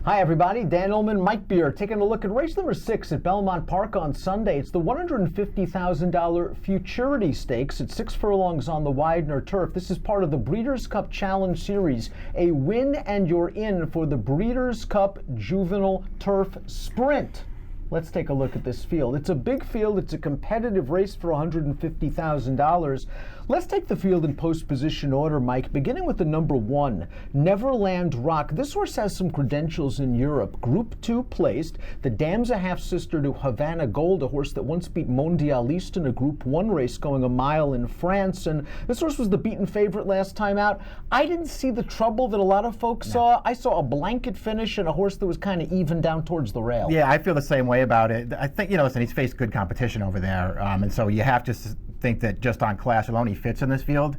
Hi everybody, Dan Illman, Mike Beer, taking a look at race number 6 at Belmont Park on Sunday. It's the $150,000 Futurity Stakes. It's 6 furlongs on the Widener turf. This is part of the Breeders' Cup Challenge Series. A win and you're in for the Breeders' Cup Juvenile Turf Sprint. Let's take a look at this field. It's a big field. It's a competitive race for $150,000. Let's take the field in post position order, Mike, beginning with the number 1, Neverland Rock. This horse has some credentials in Europe. Group 2 placed. The dam's a half-sister to Havana Gold, a horse that once beat Mondialiste in a Group 1 race going a mile in France. And this horse was the beaten favorite last time out. I didn't see the trouble that a lot of folks saw. I saw a blanket finish and a horse that was kind of even down towards the rail. Yeah, I feel the same way about it. I think, listen, he's faced good competition over there. And so you have to think that just on class alone he fits in this field.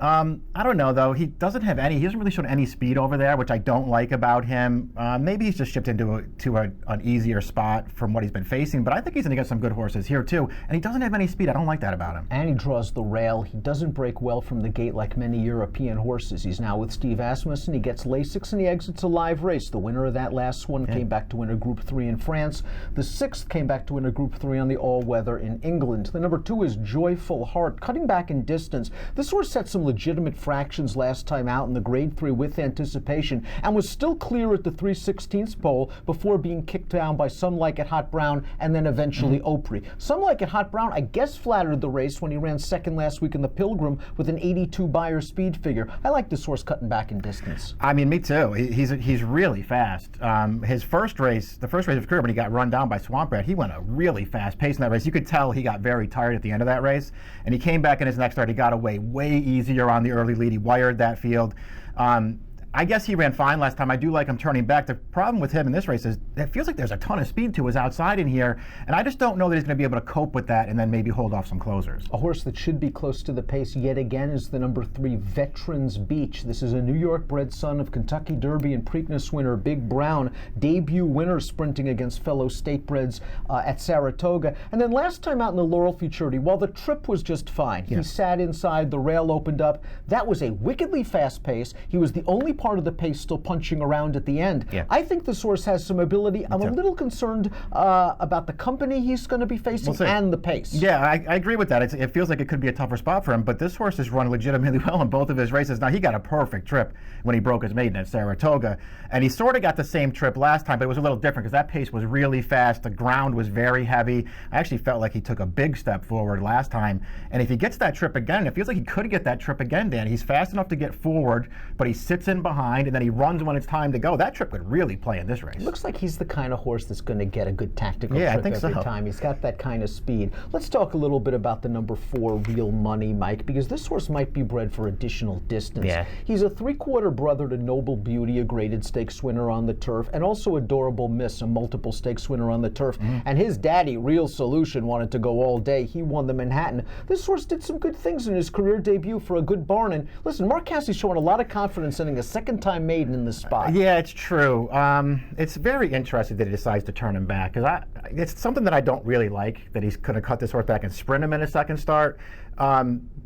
I don't know though. He hasn't really shown any speed over there, which I don't like about him. Maybe he's just shipped into an easier spot from what he's been facing, but I think he's going to get some good horses here too. And he doesn't have any speed. I don't like that about him. And he draws the rail. He doesn't break well from the gate like many European horses. He's now with Steve Asmussen. He gets Lasix and he exits a live race. The winner of that last one came back to win a Group 3 in France. The 6th came back to win a Group 3 on the all-weather in England. The number 2 is Joyful Heart, cutting back in distance. This horse set some legitimate fractions last time out in the Grade 3 with anticipation and was still clear at the 3/16 pole before being kicked down by Some Like It Hot Brown and then eventually Opry. Some Like It Hot Brown, I guess, flattered the race when he ran second last week in the Pilgrim with an 82 Beyer speed figure. I like this horse cutting back in distance. I mean, me too. He's really fast. His first race, the first race of his career when he got run down by Swamp Rat, he went a really fast pace in that race. You could tell he got very tired at the end of that race, and he came back in his next start. He got away way easier on the early lead. He wired that field. I guess he ran fine last time. I do like him turning back. The problem with him in this race is it feels like there's a ton of speed to his outside in here, and I just don't know that he's going to be able to cope with that and then maybe hold off some closers. A horse that should be close to the pace yet again is the number 3, Veterans Beach. This is a New York-bred son of Kentucky Derby and Preakness winner Big Brown, debut winner sprinting against fellow statebreds at Saratoga. And then last time out in the Laurel Futurity, while the trip was just fine, he sat inside, the rail opened up. That was a wickedly fast pace. He was the only part of the pace still punching around at the end. I think this horse has some ability. I'm a little concerned about the company he's going to be facing and the pace. Yeah, I agree with that. It feels like it could be a tougher spot for him, but this horse has run legitimately well in both of his races. Now, he got a perfect trip when he broke his maiden at Saratoga, and he sort of got the same trip last time, but it was a little different because that pace was really fast. The ground was very heavy. I actually felt like he took a big step forward last time, and if he gets that trip again, it feels like he could get that trip again, Dan. He's fast enough to get forward, but he sits in behind, and then he runs when it's time to go. That trip could really play in this race. Looks like he's the kind of horse that's going to get a good tactical trip every time. He's got that kind of speed. Let's talk a little bit about the number 4, Real Money, Mike, because this horse might be bred for additional distance. He's a 3/4 brother to Noble Beauty, a graded stakes winner on the turf, and also Adorable Miss, a multiple stakes winner on the turf. And his daddy, Real Solution, wanted to go all day. He won the Manhattan. This horse did some good things in his career debut for a good barn. And listen, Mark Cassie's showing a lot of confidence sending a second-time maiden in the spot. Yeah, it's true. It's very interesting that he decides to turn him back, because it's something that I don't really like, that he's going to cut this horse back and sprint him in his second start.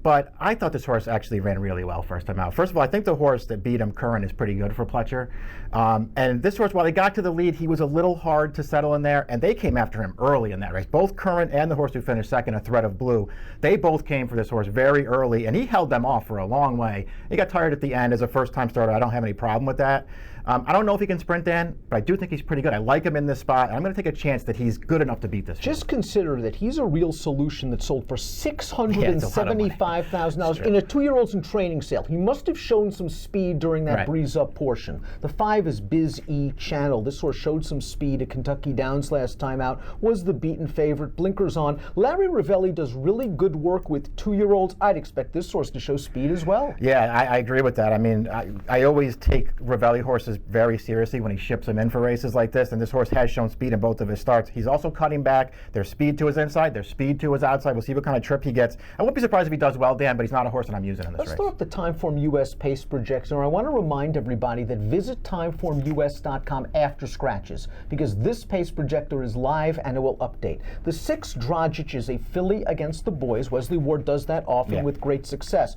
But I thought this horse actually ran really well first time out. First of all, I think the horse that beat him, Curran, is pretty good for Pletcher. And this horse, while he got to the lead, he was a little hard to settle in there, and they came after him early in that race. Both Curran and the horse who finished second, A Thread of Blue, they both came for this horse very early, and he held them off for a long way. He got tired at the end as a first-time starter. I don't have any problem with that. I don't know if he can sprint, Dan, but I do think he's pretty good. I like him in this spot, and I'm going to take a chance that he's good enough to beat this. Just consider that he's a Real Solution that sold for $675,000 in a 2-year-olds in training sale. He must have shown some speed during that breeze up portion. The 5 is Biz E Channel. This horse showed some speed at Kentucky Downs last time out, was the beaten favorite, blinkers on. Larry Ravelli does really good work with 2-year-olds. I'd expect this horse to show speed as well. Yeah, I agree with that. I mean, I always take Ravelli horses very seriously when he ships them in for races like this, and this horse has shown speed in both of his starts. He's also cutting back. There's speed to his inside, there's speed to his outside. We'll see what kind of trip he gets. I won't be surprised if he does well, Dan, but he's not a horse that I'm using in this race. Let's throw up the Timeform US pace projector. I want to remind everybody that visit timeformus.com after scratches, because this pace projector is live and it will update. The 6 Dragic is a filly against the boys. Wesley Ward does that often with great success.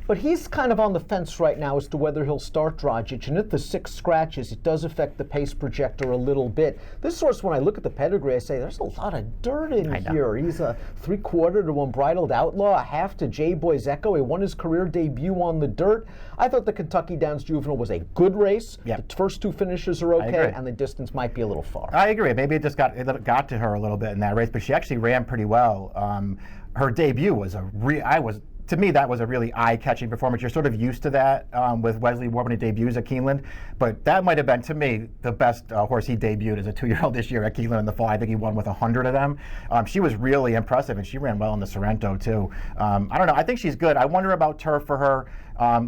But he's kind of on the fence right now as to whether he'll start Dragic, and if the 6 scratches, it does affect the pace projector a little bit. This horse, when I look at the pedigree, I say there's a lot of dirt in here. He's a 3/4 to Unbridled Outlaw, a half to J-Boy's Echo. He won his career debut on the dirt. I thought the Kentucky Downs Juvenile was a good race. Yep. The first 2 finishes are okay, and the distance might be a little far. I agree. Maybe it just got to her a little bit in that race, but she actually ran pretty well. Her debut was to me, that was a really eye-catching performance. You're sort of used to that with Wesley Ward when he debuts at Keeneland, but that might have been, to me, the best horse he debuted as a 2-year-old this year at Keeneland in the fall. I think he won with 100 of them. She was really impressive, and she ran well in the Sorrento, too. I don't know. I think she's good. I wonder about turf for her.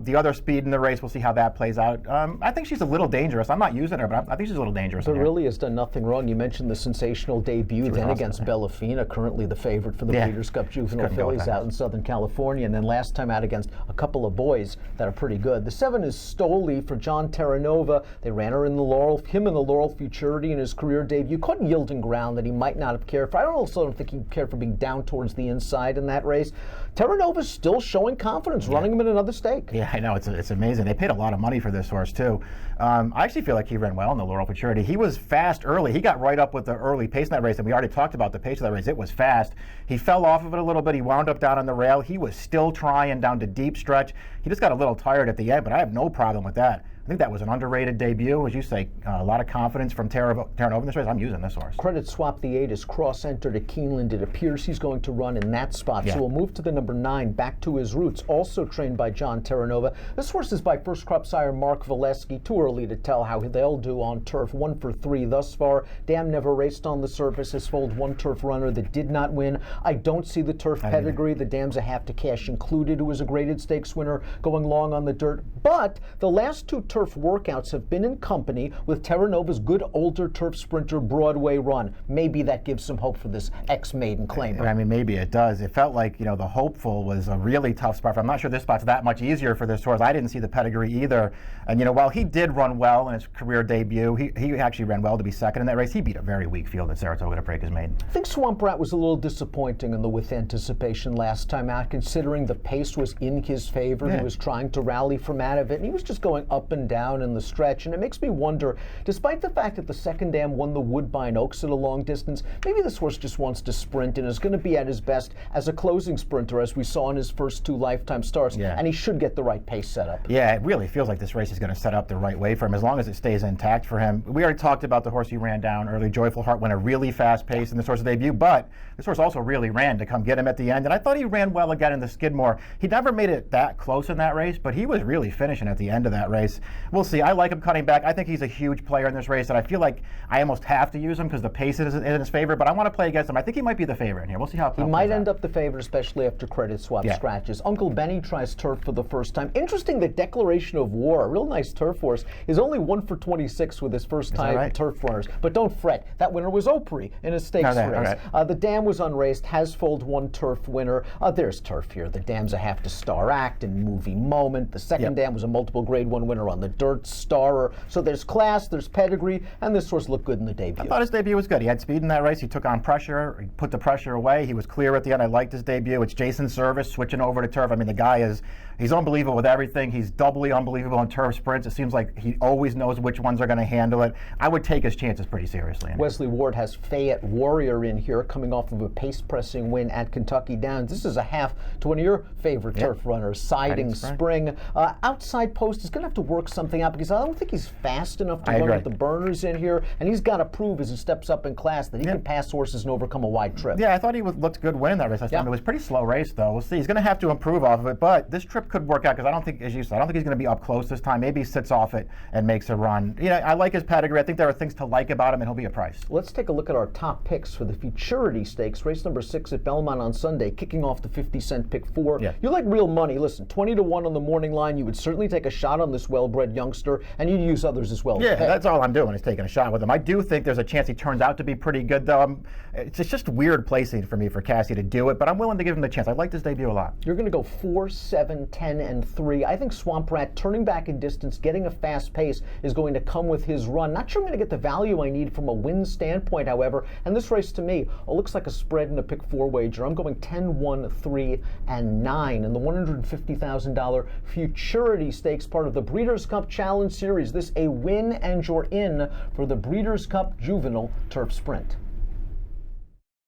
The other speed in the race, we'll see how that plays out. I think she's a little dangerous. I'm not using her, but I think she's a little dangerous. But really has done nothing wrong. You mentioned the sensational debut then against Bellafina, currently the favorite for the Breeders' Cup Juvenile Fillies out in Southern California, and then last time out against a couple of boys that are pretty good. The 7 is Stoli for John Terranova. They ran her in the Laurel, him in the Laurel Futurity in his career debut. Caught yielding ground that he might not have cared for. I don't think he cared for being down towards the inside in that race. Terranova's still showing confidence, running him in another stake. Yeah, I know. It's amazing. They paid a lot of money for this horse, too. I actually feel like he ran well in the Laurel Futurity. He was fast early. He got right up with the early pace in that race, and we already talked about the pace of that race. It was fast. He fell off of it a little bit. He wound up down on the rail. He was still trying down to deep stretch. He just got a little tired at the end, but I have no problem with that. I think that was an underrated debut. As you say, a lot of confidence from Terranova in this race. I'm using this horse. Credit Swap the 8 is cross-entered at Keeneland. It appears he's going to run in that spot. So we'll move to the number 9, back to his roots, also trained by John Terranova. This horse is by first crop sire Mark Valesky. Too early to tell how they'll do on turf. 1 for 3 thus far. Dam never raced on the surface. Has foaled 1 turf runner that did not win. I don't see the turf pedigree. The Dam's a half to cash included, who was a graded stakes winner going long on the dirt. But the last 2 turf workouts have been in company with Terranova's good older turf sprinter Broadway Run. Maybe that gives some hope for this ex-maiden claimer. I mean, maybe it does. It felt like, the hopeful was a really tough spot. I'm not sure this spot's that much easier for this horse. I didn't see the pedigree either. And, while he did run well in his career debut, he actually ran well to be second in that race. He beat a very weak field at Saratoga to break his maiden. I think Swamp Rat was a little disappointing in the with anticipation last time out, considering the pace was in his favor. He was trying to rally from out of it, and he was just going up and down in the stretch. And it makes me wonder, despite the fact that the second Dam won the Woodbine Oaks at a long distance, maybe this horse just wants to sprint and is going to be at his best as a closing sprinter, as we saw in his first 2 lifetime starts. And he should get the right pace set up. Yeah, it really feels like this race is going to set up the right way for him, as long as it stays intact for him. We already talked about the horse he ran down early. Joyful Heart went a really fast pace in this horse's debut, but this horse also really ran to come get him at the end, and I thought he ran well again in the Skidmore. He never made it that close in that race, but he was really finishing at the end of that race. We'll see. I like him cutting back. I think he's a huge player in this race, and I feel like I almost have to use him because the pace is in his favor, but I want to play against him. I think he might be the favorite in here. We'll see how it plays out. He might end up the favorite, especially after Credit Swap scratches. Uncle Benny tries turf for the first time. Interesting that Declaration of War, a real nice turf horse, is only 1 for 26 with his first time turf runners. But don't fret, that winner was Opry in a stakes race. The Dam was unraced, has foaled 1 turf winner. There's turf here. The Dam's a half to star act and movie moment. The second Dam was a multiple grade 1 winner on the dirt, starer. So there's class, there's pedigree, and this horse looked good in the debut. I thought his debut was good. He had speed in that race. He took on pressure. He put the pressure away. He was clear at the end. I liked his debut. It's Jason Service switching over to turf. I mean, the guy he's unbelievable with everything. He's doubly unbelievable in turf sprints. It seems like he always knows which ones are going to handle it. I would take his chances pretty seriously. Wesley Ward has Fayette Warrior in here, coming off of a pace-pressing win at Kentucky Downs. This is a half to one of your favorite turf runners, Siding Spring. Outside post is going to have to work something out because I don't think he's fast enough to run with the burners in here, and he's got to prove as he steps up in class that he can pass horses and overcome a wide trip. Yeah, I thought he looked good winning that race. It was a pretty slow race, though. We'll see. He's going to have to improve off of it, but this trip could work out because I don't think, as you said, I don't think he's going to be up close this time. Maybe he sits off it and makes a run. I like his pedigree. I think there are things to like about him, and he'll be a price. Let's take a look at our top picks for the Futurity Stakes, race number 6 at Belmont on Sunday, kicking off the 50-cent pick 4. You like real money. Listen, 20 to 1 on the morning line. You would certainly take a shot on this well-bred youngster, and you'd use others as well. Yeah, that's all I'm doing is taking a shot with him. I do think there's a chance he turns out to be pretty good, though. It's just weird placing for me for Cassie to do it, but I'm willing to give him the chance. I like this debut a lot. You're going to go 4, 7, 10-3. I think Swamp Rat turning back in distance, getting a fast pace is going to come with his run. Not sure I'm going to get the value I need from a win standpoint, however. And this race to me looks like a spread in a pick 4 wager. I'm going 10-1, 3, and 9 in the $150,000 Futurity Stakes, part of the Breeders' Cup Challenge Series. This a win and you're in for the Breeders' Cup Juvenile Turf Sprint.